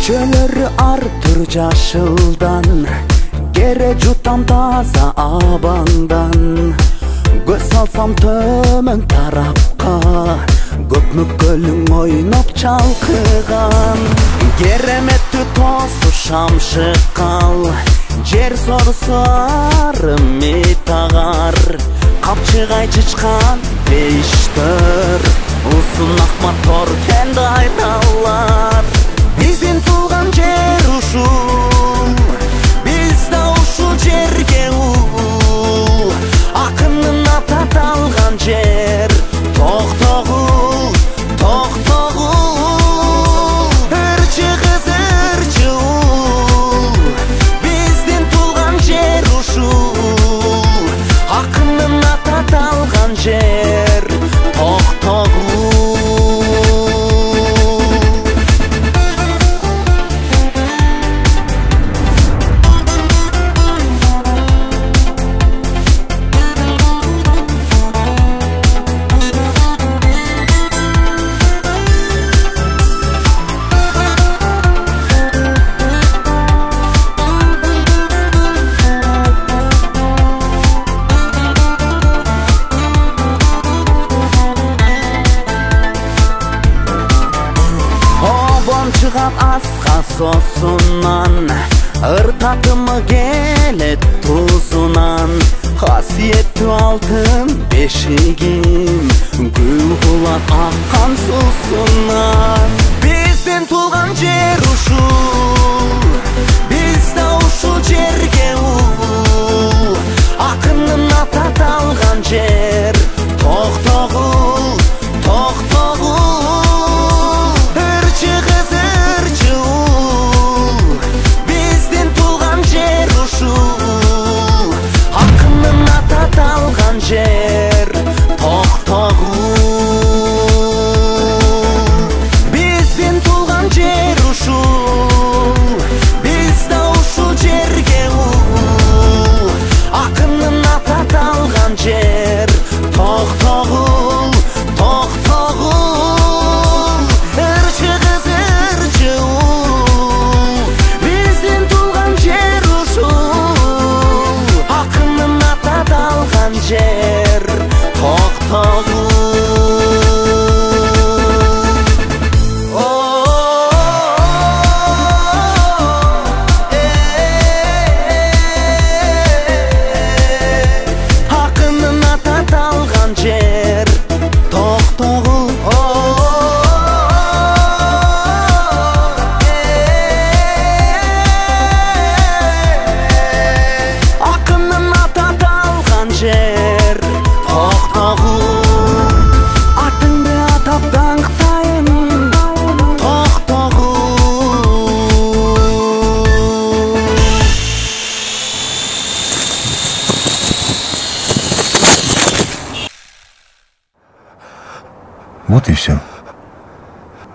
Көчөлөрү артыр жашылдан, кере жутам таза абаңдан. Көз салсам төмөн тарапка, көп мүккөлүң ойноп чалкыган. Кереметтүү тосу шамшыккал, жер сорусу арымы тагар. Капчыгай чычкан бейиштер, узун ак мотор кенди айналар. Биздин туулган жер ушул, биз да ушул жерге ул. Акындын аталган жер, токтогул, токтогул. Ырчы кыз ырчы ул, биздин туулган жер ушул. Акындын аталган жер, токтогул. Чыгат аска сосунан, ыртатымы келет тузунан. Касиеттүү алтын бешигим, гүл кулат аккан суусунан. Биздин туулган жер ушул, биз да ушул жерге ул. Акындын аталган жер, токтогул, токтогул. Аталган жер, токтогул. Биздин туулган жер ушул, биз да ушул жерге ул. Акындын аталган жер, токтогул, токтогул. Ырчы кыз ырчы ул, биздин туулган жер ушул. Акындын аталган жер, токтогул. Акындын аталган жер, токтогул. Акындын аталган жер, токтогул. Атыңды атап даңктайын, токтогул. Вот и все.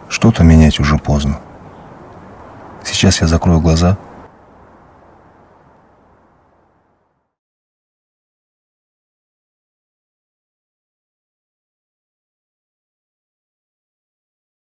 Что-то менять уже поздно. Сейчас я закрою глаза